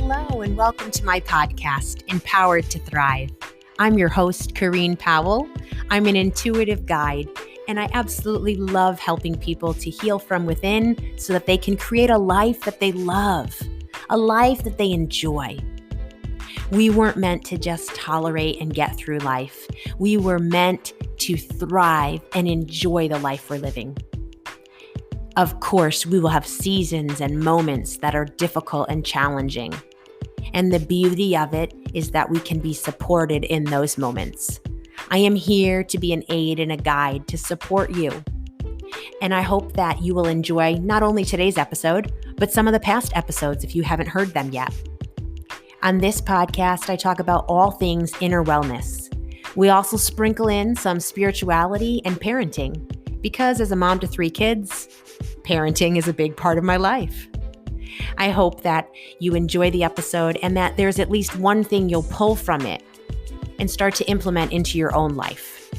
Hello, and welcome to my podcast, Empowered to Thrive. I'm your host, Corrine Powell. I'm an intuitive guide, and I absolutely love helping people to heal from within so that they can create a life that they love, a life that they enjoy. We weren't meant to just tolerate and get through life. We were meant to thrive and enjoy the life we're living. Of course, we will have seasons and moments that are difficult and challenging. And the beauty of it is that we can be supported in those moments. I am here to be an aid and a guide to support you. And I hope that you will enjoy not only today's episode, but some of the past episodes if you haven't heard them yet. On this podcast, I talk about all things inner wellness. We also sprinkle in some spirituality and parenting, because as a mom to 3 kids, parenting is a big part of my life. I hope that you enjoy the episode and that there's at least one thing you'll pull from it and start to implement into your own life.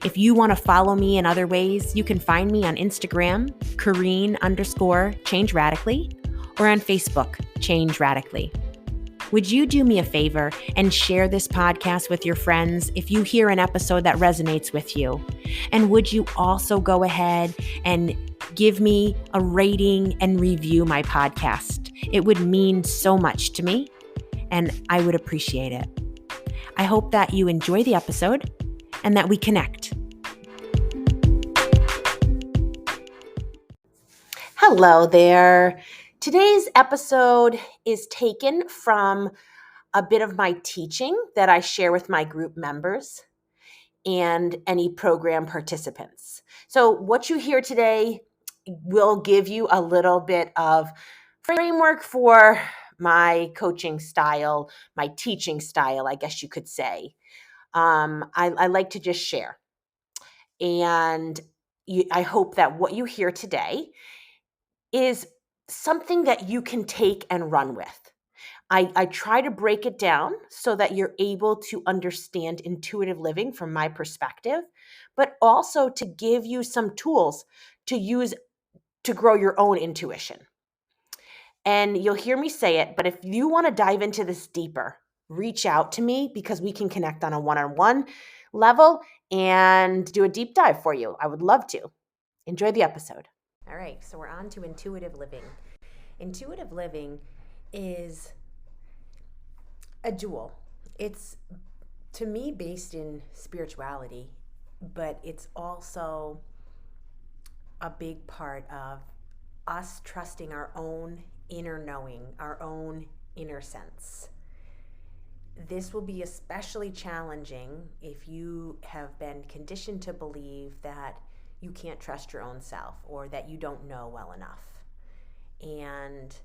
If you want to follow me in other ways, you can find me on Instagram, Corrine_Change Radically, or on Facebook, Change Radically. Would you do me a favor and share this podcast with your friends if you hear an episode that resonates with you? And would you also go ahead and give me a rating and review my podcast? It would mean so much to me, and I would appreciate it. I hope that you enjoy the episode and that we connect. Hello there. Today's episode is taken from a bit of my teaching that I share with my group members and any program participants. So what you hear today will give you a little bit of framework for my coaching style, my teaching style, I guess you could say. I like to just share. And I hope that what you hear today is something that you can take and run with. I try to break it down so that you're able to understand intuitive living from my perspective, but also to give you some tools to use to grow your own intuition. And you'll hear me say it, but if you want to dive into this deeper, reach out to me because we can connect on a one-on-one level and do a deep dive for you. I would love to. Enjoy the episode. All right, so we're on to intuitive living. Intuitive living is a jewel. It's, to me, based in spirituality, but it's also a big part of us trusting our own inner knowing, our own inner sense. This will be especially challenging if you have been conditioned to believe that you can't trust your own self or that you don't know well enough. And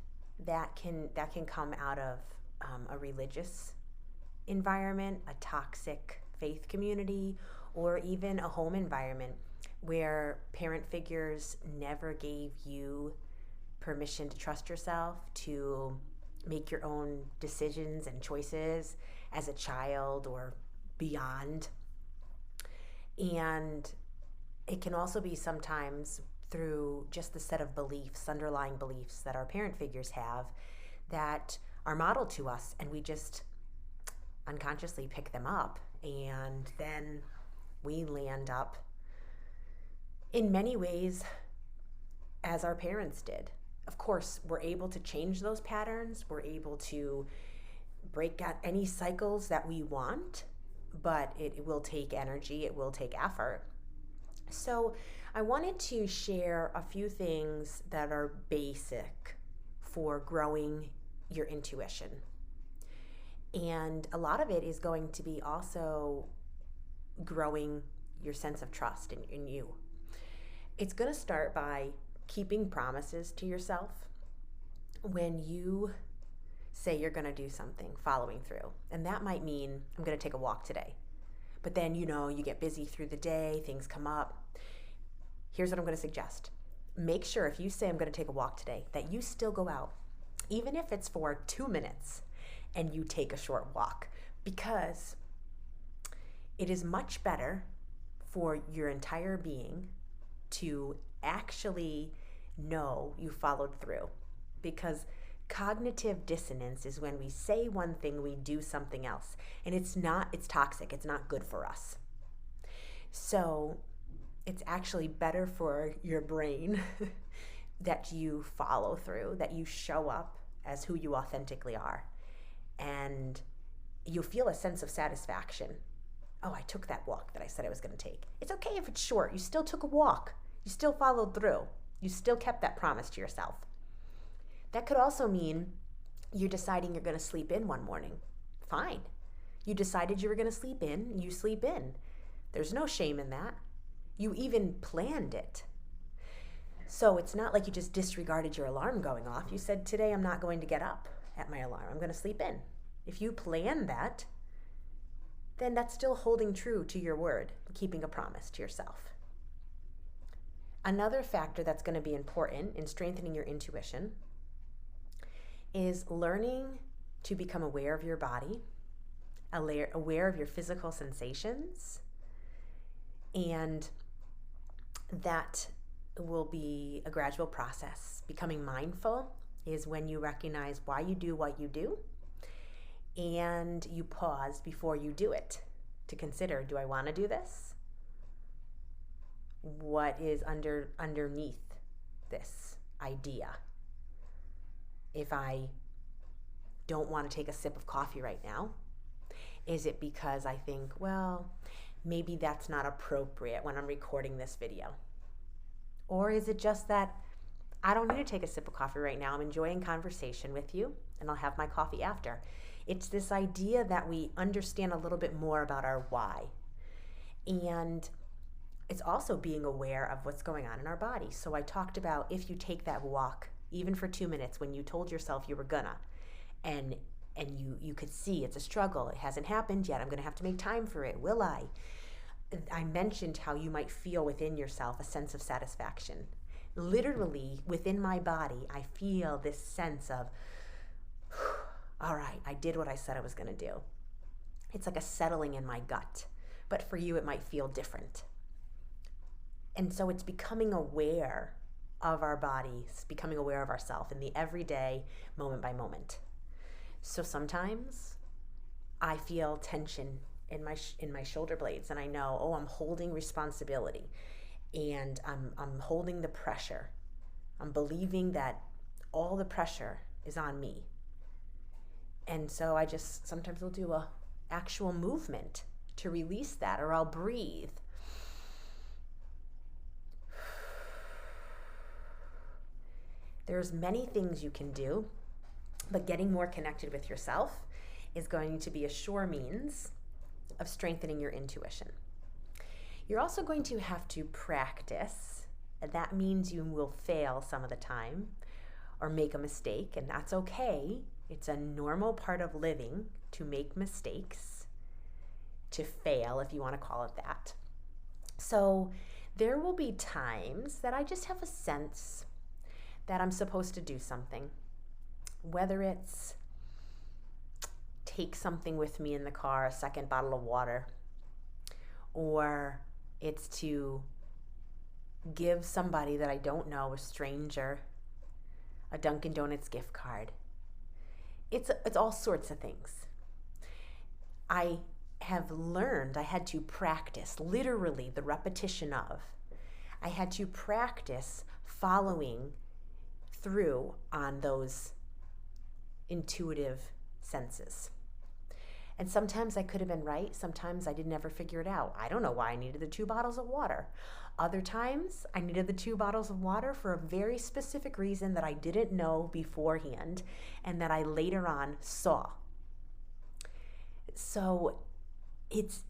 that can come out of a religious environment, a toxic faith community, or even a home environment where parent figures never gave you permission to trust yourself, to make your own decisions and choices as a child or beyond. And it can also be sometimes through just the set of beliefs, underlying beliefs that our parent figures have that are modeled to us, and we just unconsciously pick them up, and then we land up in many ways as our parents did. Of course, we're able to change those patterns. We're able to break out any cycles that we want, but it will take energy. It will take effort. So I wanted to share a few things that are basic for growing your intuition. And a lot of it is going to be also growing your sense of trust in you. It's going to start by keeping promises to yourself. When you say you're going to do something, following through. And that might mean, I'm going to take a walk today. But then, you get busy through the day, things come up. Here's what I'm going to suggest. Make sure if you say I'm going to take a walk today, that you still go out, even if it's for 2 minutes, and you take a short walk, because it is much better for your entire being to actually know you followed through. Because Cognitive dissonance is when we say one thing, we do something else. And it's toxic. It's not good for us. So it's actually better for your brain that you follow through, that you show up as who you authentically are. And you'll feel a sense of satisfaction. Oh, I took that walk that I said I was going to take. It's okay if it's short. You still took a walk. You still followed through. You still kept that promise to yourself. That could also mean you're deciding you're going to sleep in one morning. Fine. You decided you were going to sleep in, you sleep in. There's no shame in that. You even planned it. So it's not like you just disregarded your alarm going off. You said, today I'm not going to get up at my alarm. I'm going to sleep in. If you plan that, then that's still holding true to your word, keeping a promise to yourself. Another factor that's going to be important in strengthening your intuition is learning to become aware of your body, aware of your physical sensations, and that will be a gradual process. Becoming mindful is when you recognize why you do what you do, and you pause before you do it to consider, do I want to do this? What is underneath this idea? If I don't want to take a sip of coffee right now, is it because I think, well, maybe that's not appropriate when I'm recording this video? Or is it just that I don't need to take a sip of coffee right now? I'm enjoying conversation with you, and I'll have my coffee after. It's this idea that we understand a little bit more about our why. And it's also being aware of what's going on in our body. So I talked about if you take that walk, even for 2 minutes, when you told yourself you were gonna, and you could see it's a struggle. It hasn't happened yet. I'm gonna have to make time for it. Will I? I mentioned how you might feel within yourself a sense of satisfaction. Literally, within my body, I feel this sense of, all right, I did what I said I was gonna do. It's like a settling in my gut. But for you, it might feel different. And so it's becoming aware of our bodies, becoming aware of ourselves in the everyday, moment by moment. So sometimes I feel tension in my shoulder blades, and I know, oh, I'm holding responsibility, and I'm holding the pressure. I'm believing that all the pressure is on me. And so I just sometimes will do a actual movement to release that, or I'll breathe. There's many things you can do, but getting more connected with yourself is going to be a sure means of strengthening your intuition. You're also going to have to practice. That means you will fail some of the time or make a mistake, and that's okay. It's a normal part of living to make mistakes, to fail, if you want to call it that. So there will be times that I just have a sense that I'm supposed to do something, whether it's take something with me in the car, a second bottle of water, or it's to give somebody that I don't know, a stranger, a Dunkin' Donuts gift card. It's all sorts of things. I have learned, I had to practice, literally the repetition of. I had to practice following through on those intuitive senses. And sometimes I could have been right. Sometimes I didn't ever figure it out. I don't know why I needed the 2 bottles of water. Other times I needed the 2 bottles of water for a very specific reason that I didn't know beforehand and that I later on saw. So it's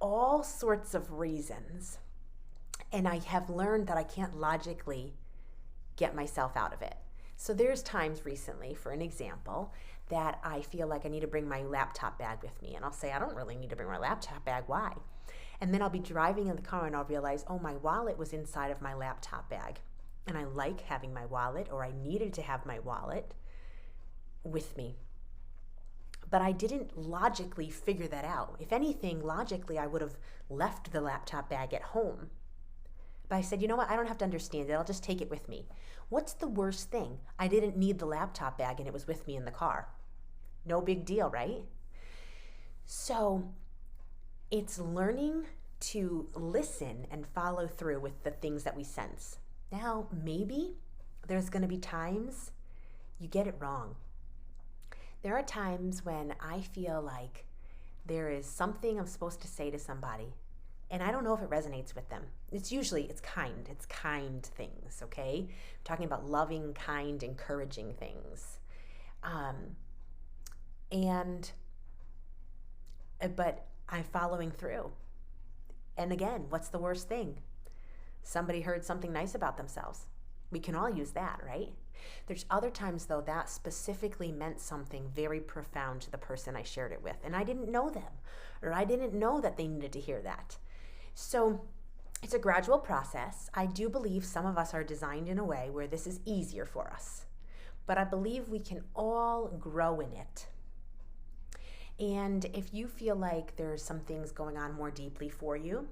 all sorts of reasons. And I have learned that I can't logically get myself out of it. So there's times recently, for an example, that I feel like I need to bring my laptop bag with me. And I'll say, I don't really need to bring my laptop bag. Why? And then I'll be driving in the car and I'll realize, oh, my wallet was inside of my laptop bag. And I like having my wallet, or I needed to have my wallet with me. But I didn't logically figure that out. If anything, logically, I would have left the laptop bag at home. But I said, you know what? I don't have to understand it. I'll just take it with me. What's the worst thing? I didn't need the laptop bag and it was with me in the car. No big deal, right? So it's learning to listen and follow through with the things that we sense. Now, maybe there's going to be times you get it wrong. There are times when I feel like there is something I'm supposed to say to somebody, and I don't know if it resonates with them. It's kind things, okay? I'm talking about loving, kind, encouraging things. But I'm following through. And again, what's the worst thing? Somebody heard something nice about themselves. We can all use that, right? There's other times, though, that specifically meant something very profound to the person I shared it with, and I didn't know them, or I didn't know that they needed to hear that. So it's a gradual process. I do believe some of us are designed in a way where this is easier for us, but I believe we can all grow in it. And if you feel like there's some things going on more deeply for you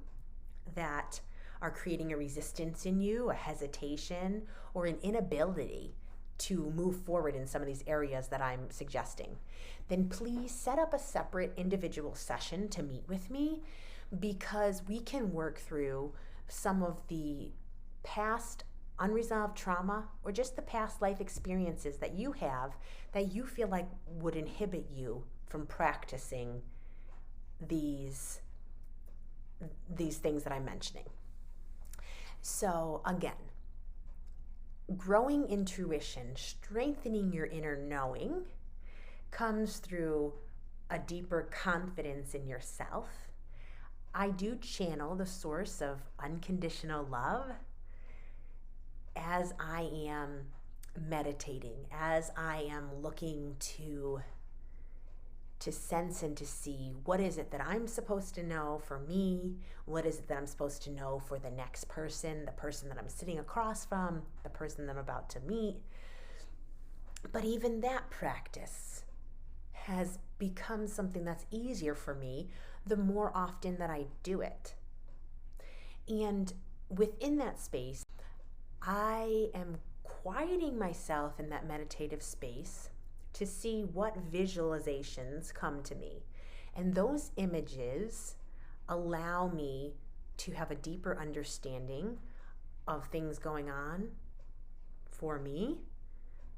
that are creating a resistance in you, a hesitation, or an inability to move forward in some of these areas that I'm suggesting, then please set up a separate individual session to meet with me, because we can work through some of the past unresolved trauma or just the past life experiences that you have that you feel like would inhibit you from practicing these things that I'm mentioning. So again, growing intuition, strengthening your inner knowing, comes through a deeper confidence in yourself. I do channel the source of unconditional love as I am meditating, as I am looking to sense and to see what is it that I'm supposed to know for me, what is it that I'm supposed to know for the next person, the person that I'm sitting across from, the person that I'm about to meet. But even that practice has become something that's easier for me the more often that I do it. And within that space, I am quieting myself in that meditative space to see what visualizations come to me. And those images allow me to have a deeper understanding of things going on for me,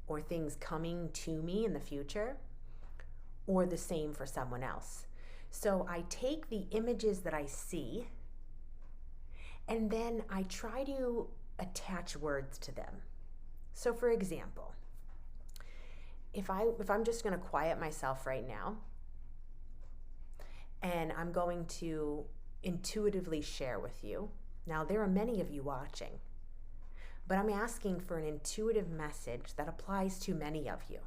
or things coming to me in the future, or the same for someone else. So I take the images that I see, and then I try to attach words to them. So for example, if I'm just going to quiet myself right now, and I'm going to intuitively share with you. Now, there are many of you watching, but I'm asking for an intuitive message that applies to many of you.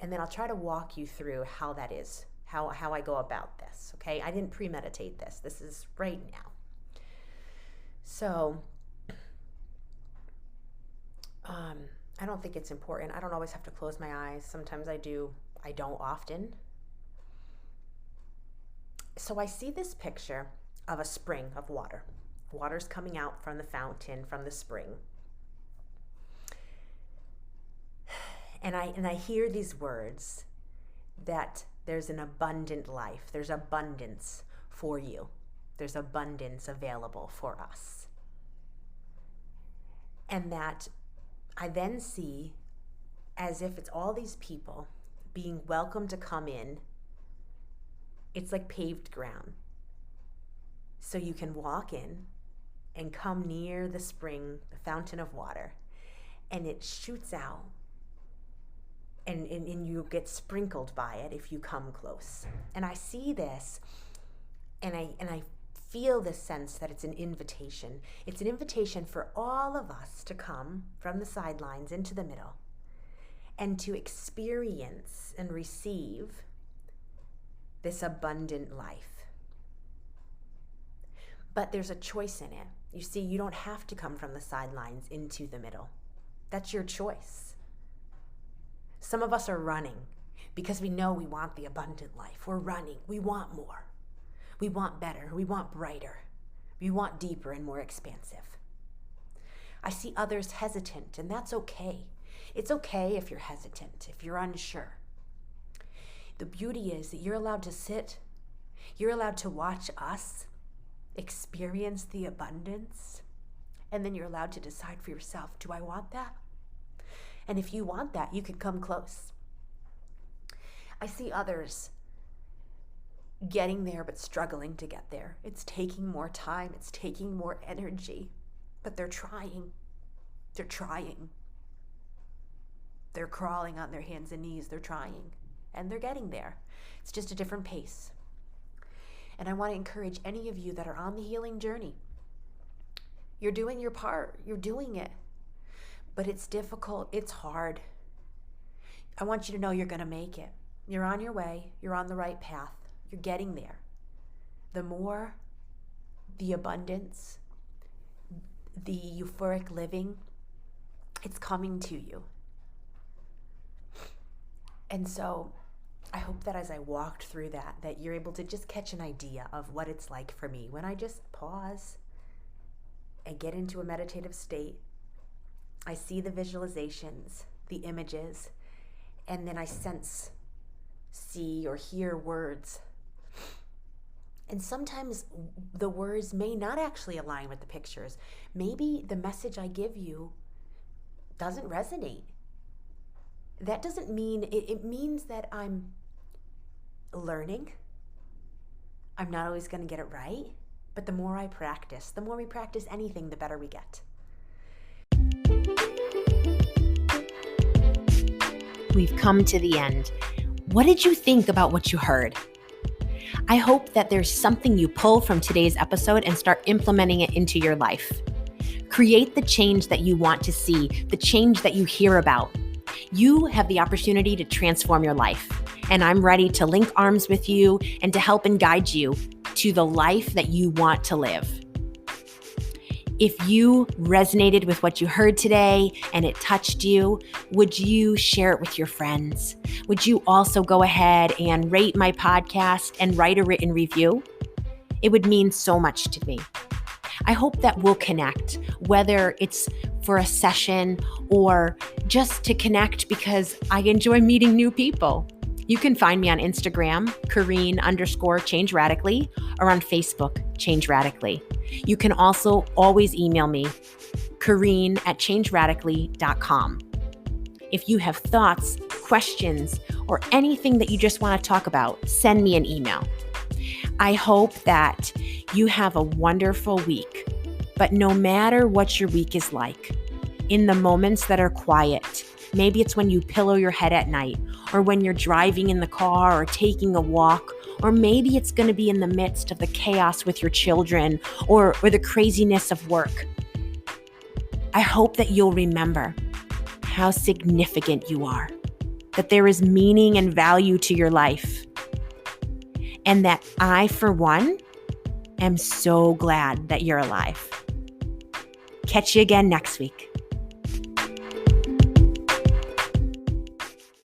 And then I'll try to walk you through how that is, how I go about this, okay? I didn't premeditate this. This is right now. So, I don't think it's important. I don't always have to close my eyes. Sometimes I do. I don't often. So I see this picture of a spring of water. Water's coming out from the fountain, from the spring. And I hear these words that there's an abundant life. There's abundance for you. There's abundance available for us. And that I then see as if it's all these people being welcome to come in. It's like paved ground. So you can walk in and come near the spring, the fountain of water, and it shoots out. And you get sprinkled by it if you come close. And I see this, and I feel this sense that it's an invitation. It's an invitation for all of us to come from the sidelines into the middle and to experience and receive this abundant life. But there's a choice in it. You see, you don't have to come from the sidelines into the middle. That's your choice. Some of us are running because we know we want the abundant life. We're running. We want more. We want better. We want brighter. We want deeper and more expansive. I see others hesitant, and that's okay. It's okay if you're hesitant, if you're unsure. The beauty is that you're allowed to sit. You're allowed to watch us experience the abundance, and then you're allowed to decide for yourself, do I want that? And if you want that, you can come close. I see others getting there but struggling to get there. It's taking more time. It's taking more energy. But they're trying. They're trying. They're crawling on their hands and knees. They're trying. And they're getting there. It's just a different pace. And I want to encourage any of you that are on the healing journey. You're doing your part. You're doing it. But it's difficult. It's hard. I want you to know you're going to make it. You're on your way. You're on the right path. You're getting there. The more, the abundance, the euphoric living, it's coming to you. And so I hope that as I walked through that you're able to just catch an idea of what it's like for me when I just pause and get into a meditative state. I see the visualizations, the images, and then I sense, see, or hear words. And sometimes the words may not actually align with the pictures. Maybe the message I give you doesn't resonate. That doesn't mean, it means that I'm learning. I'm not always going to get it right, but the more I practice, the more we practice anything, the better we get. We've come to the end. What did you think about what you heard? I hope that there's something you pull from today's episode and start implementing it into your life. Create the change that you want to see, the change that you hear about. You have the opportunity to transform your life, and I'm ready to link arms with you and to help and guide you to the life that you want to live. If you resonated with what you heard today and it touched you, would you share it with your friends? Would you also go ahead and rate my podcast and write a written review? It would mean so much to me. I hope that we'll connect, whether it's for a session or just to connect because I enjoy meeting new people. You can find me on Instagram, Kareen_Change Radically, or on Facebook, Change Radically. You can also always email me, Kareen@changeradically.com. If you have thoughts, questions, or anything that you just want to talk about, send me an email. I hope that you have a wonderful week. But no matter what your week is like, in the moments that are quiet, maybe it's when you pillow your head at night, or when you're driving in the car or taking a walk, or maybe it's going to be in the midst of the chaos with your children or the craziness of work. I hope that you'll remember how significant you are, that there is meaning and value to your life, and that I, for one, am so glad that you're alive. Catch you again next week.